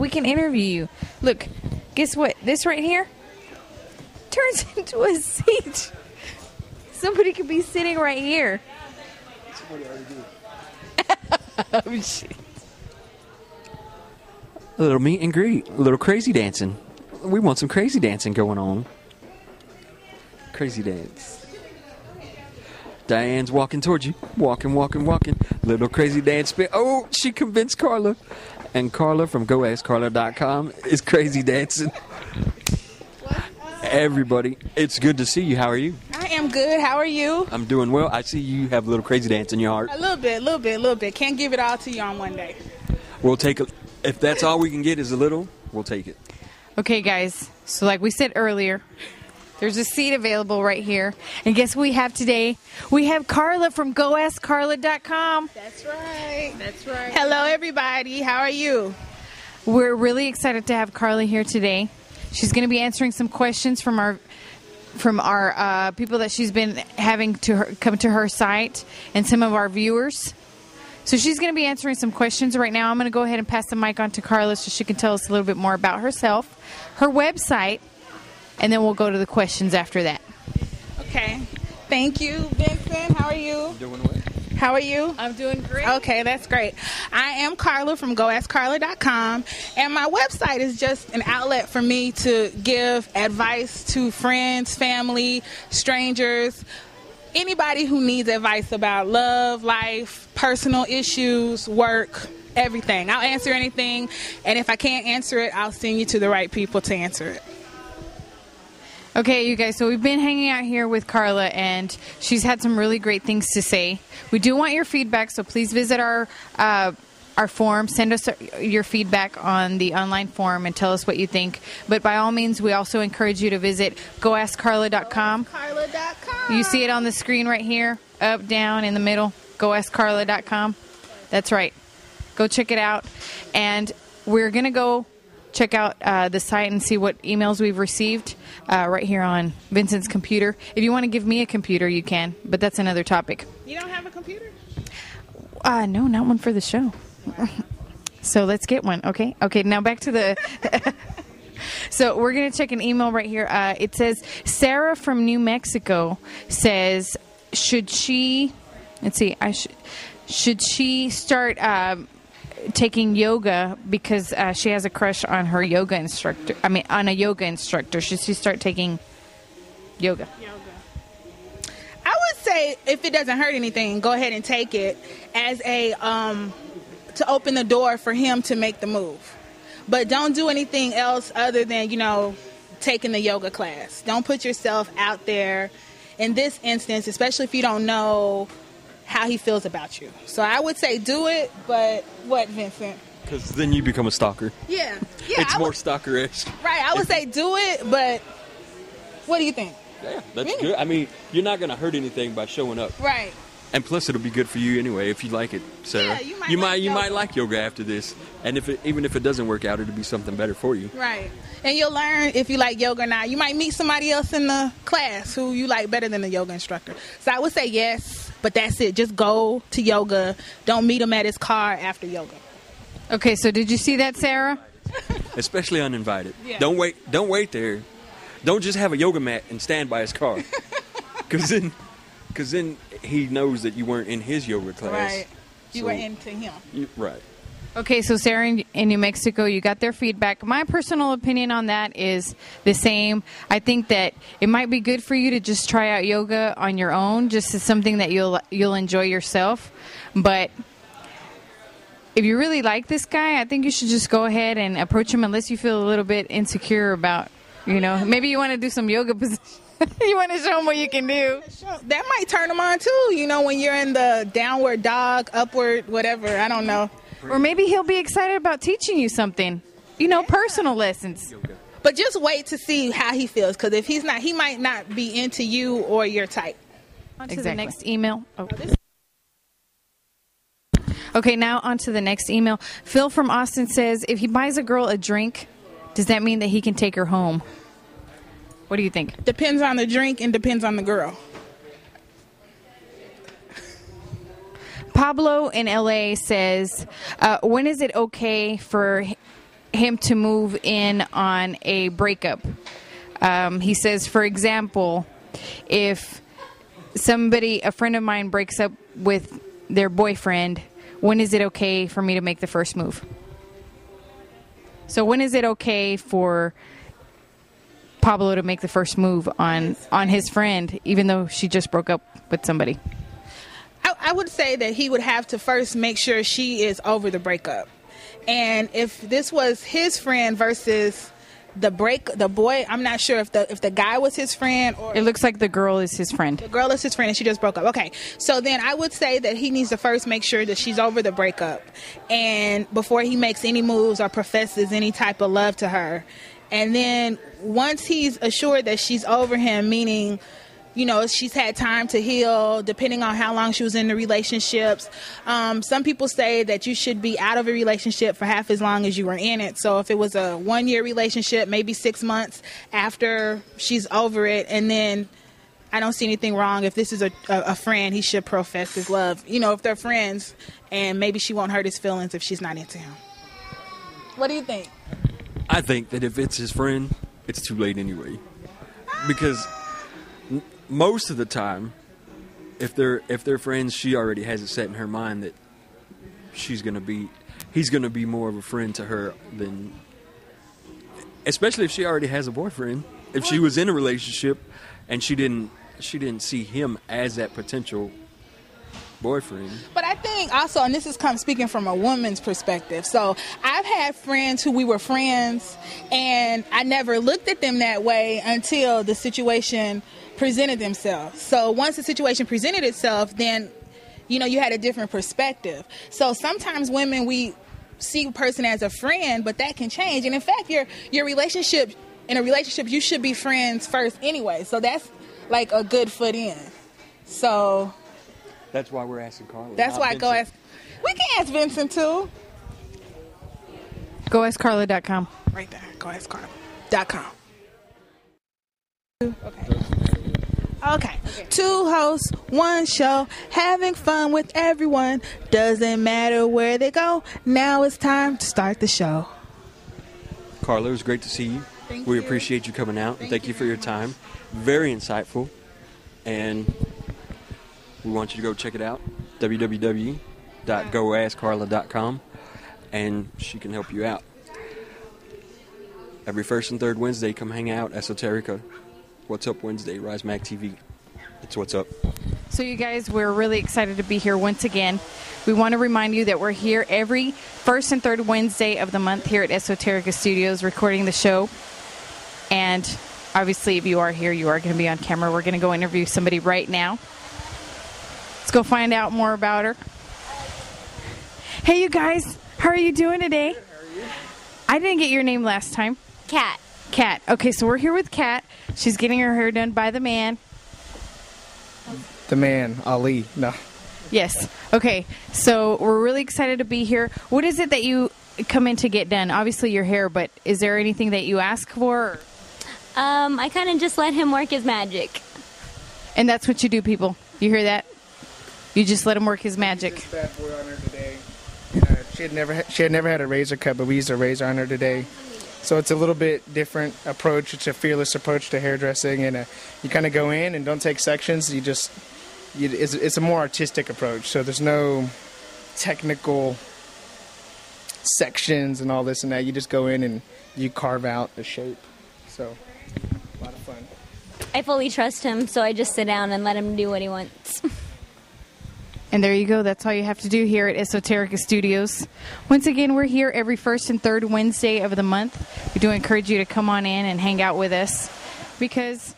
We can interview you. Look, guess what? This right here turns into a seat. Somebody could be sitting right here. Somebody already did. Oh, shit. A little meet and greet. A little crazy dancing. We want some crazy dancing going on. Crazy dance. Diane's walking towards you. Walking. Little crazy dance spin. Oh, she convinced Carla. And Carla from GoAskCarla.com is crazy dancing. Everybody, it's good to see you. How are you? I am good. How are you? I'm doing well. I see you have a little crazy dance in your heart. A little bit. Can't give it all to you on one day. We'll take it. If that's all we can get is a little, we'll take it. Okay, guys. So like we said earlier, there's a seat available right here. And guess what we have today? We have Carla from GoAskCarla.com. That's right. Hello, everybody. How are you? We're really excited to have Carla here today. She's going to be answering some questions from our people that she's been having to come to her site and some of our viewers. So she's going to be answering some questions right now. I'm going to go ahead and pass the mic on to Carla so she can tell us a little bit more about herself, her website, and then we'll go to the questions after that. Okay. Thank you, Vincent. How are you? Doing well. How are you? I'm doing great. Okay, that's great. I am Carla from GoAskCarla.com, and my website is just an outlet for me to give advice to friends, family, strangers, anybody who needs advice about love, life, personal issues, work, everything. I'll answer anything, and if I can't answer it, I'll send you to the right people to answer it. Okay, you guys, so we've been hanging out here with Carla, and she's had some really great things to say. We do want your feedback, so please visit our form. Send us your feedback on the online form and tell us what you think. But by all means, we also encourage you to visit GoAskCarla.com. Carla.com. You see it on the screen right here, up, down, in the middle, GoAskCarla.com. That's right. Go check it out. And we're going to go check out the site and see what emails we've received right here on Vincent's computer. If you want to give me a computer, you can, but that's another topic. You don't have a computer? No, not one for the show. So let's get one, okay? Okay, now back to the... So we're going to check an email right here. It says, Sarah from New Mexico says, should she... Let's see. Should she start... taking yoga because she has a crush on her yoga instructor. On a yoga instructor. Should she start taking yoga? I would say if it doesn't hurt anything, go ahead and take it as a to open the door for him to make the move. But don't do anything else other than, taking the yoga class. Don't put yourself out there in this instance, especially if you don't know how he feels about you. So I would say do it, but what, Vincent? Because then you become a stalker. Yeah. It's more stalker-ish. Right, I would say do it, but what do you think? Yeah, that's good. I mean, you're not going to hurt anything by showing up. Right. And plus, it'll be good for you anyway if you like it, Sarah. Yeah, you might like yoga after this, and even if it doesn't work out, it'll be something better for you. Right. And you'll learn if you like yoga or not. You might meet somebody else in the class who you like better than the yoga instructor. So I would say yes, but that's it. Just go to yoga. Don't meet him at his car after yoga. Okay, so did you see that, Sarah? Especially uninvited. Yeah. Don't wait there. Don't just have a yoga mat and stand by his car. Because then he knows that you weren't in his yoga class. Right. You were into him. Right. Okay, so Sarah in New Mexico, you got their feedback. My personal opinion on that is the same. I think that it might be good for you to just try out yoga on your own, just as something that you'll enjoy yourself. But if you really like this guy, I think you should just go ahead and approach him unless you feel a little bit insecure about, maybe you want to do some yoga positions. You want to show him what you can do. That might turn him on, too, when you're in the downward dog, upward, whatever. I don't know. Or maybe he'll be excited about teaching you something, personal lessons. But just wait to see how he feels, because if he's not, he might not be into you or your type. On to the next email. Oh. Okay, now on to the next email. Phil from Austin says, if he buys a girl a drink, does that mean that he can take her home? What do you think? Depends on the drink and depends on the girl. Pablo in LA says, when is it okay for him to move in on a breakup. He says, for example, if a friend of mine breaks up with their boyfriend, when is it okay for me to make the first move? So when is it okay for Pablo to make the first move on his friend, even though she just broke up with somebody? I would say that he would have to first make sure she is over the breakup. And if this was his friend versus the boy, I'm not sure if the guy was his friend or... It looks like the girl is his friend. The girl is his friend and she just broke up. Okay. So then I would say that he needs to first make sure that she's over the breakup, and before he makes any moves or professes any type of love to her. And then once he's assured that she's over him, meaning, you know, she's had time to heal, depending on how long she was in the relationships. Some people say that you should be out of a relationship for half as long as you were in it. So if it was a 1-year relationship, maybe 6 months after she's over it. And then I don't see anything wrong. If this is a friend, he should profess his love. You know, if they're friends, and maybe she won't hurt his feelings if she's not into him. What do you think? I think that if it's his friend, it's too late anyway. Because most of the time, if they're friends, she already has it set in her mind that he's gonna be more of a friend to her than, especially if she already has a boyfriend. If she was in a relationship and she didn't see him as that potential boyfriend. But I think also, and this is speaking from a woman's perspective, so I've had friends who we were friends and I never looked at them that way until the situation presented themselves. So once the situation presented itself, then, you know, you had a different perspective. So sometimes women, we see a person as a friend, but that can change. And in fact, in a relationship, you should be friends first anyway. So that's like a good foot in. So that's why we're asking Carla. That's why Vincent. We can ask Vincent too. GoAskCarla.com. Right there. GoAskCarla.com. Okay. Two hosts, one show, having fun with everyone. Doesn't matter where they go. Now it's time to start the show. Carla, it was great to see you. We appreciate you coming out. Thank you for your time. Very insightful. And we want you to go check it out. www.goaskcarla.com. And she can help you out. Every first and third Wednesday, come hang out. Esoterica. What's Up Wednesday, Rise Mag TV. It's What's Up. So you guys, we're really excited to be here once again. We want to remind you that we're here every first and third Wednesday of the month here at Esoterica Studios recording the show. And obviously, if you are here, you are going to be on camera. We're going to go interview somebody right now. Let's go find out more about her. Hey, you guys. How are you doing today? Good, how are you? I didn't get your name last time. Kat. Kat. Okay, so we're here with Kat. She's getting her hair done by the man. The man, Ali. No. Yes. Okay, so we're really excited to be here. What is it that you come in to get done? Obviously your hair, but is there anything that you ask for? I kind of just let him work his magic. And that's what you do, people. You hear that? You just let him work his magic. This bad boy on her today. She had never had a razor cut, but we used a razor on her today. So it's a little bit different approach. It's a fearless approach to hairdressing, and you kind of go in and don't take sections. It's a more artistic approach. So there's no technical sections and all this and that. You just go in and you carve out a shape. So a lot of fun. I fully trust him, so I just sit down and let him do what he wants. And there you go. That's all you have to do here at Esoterica Studios. Once again, we're here every first and third Wednesday of the month. We do encourage you to come on in and hang out with us because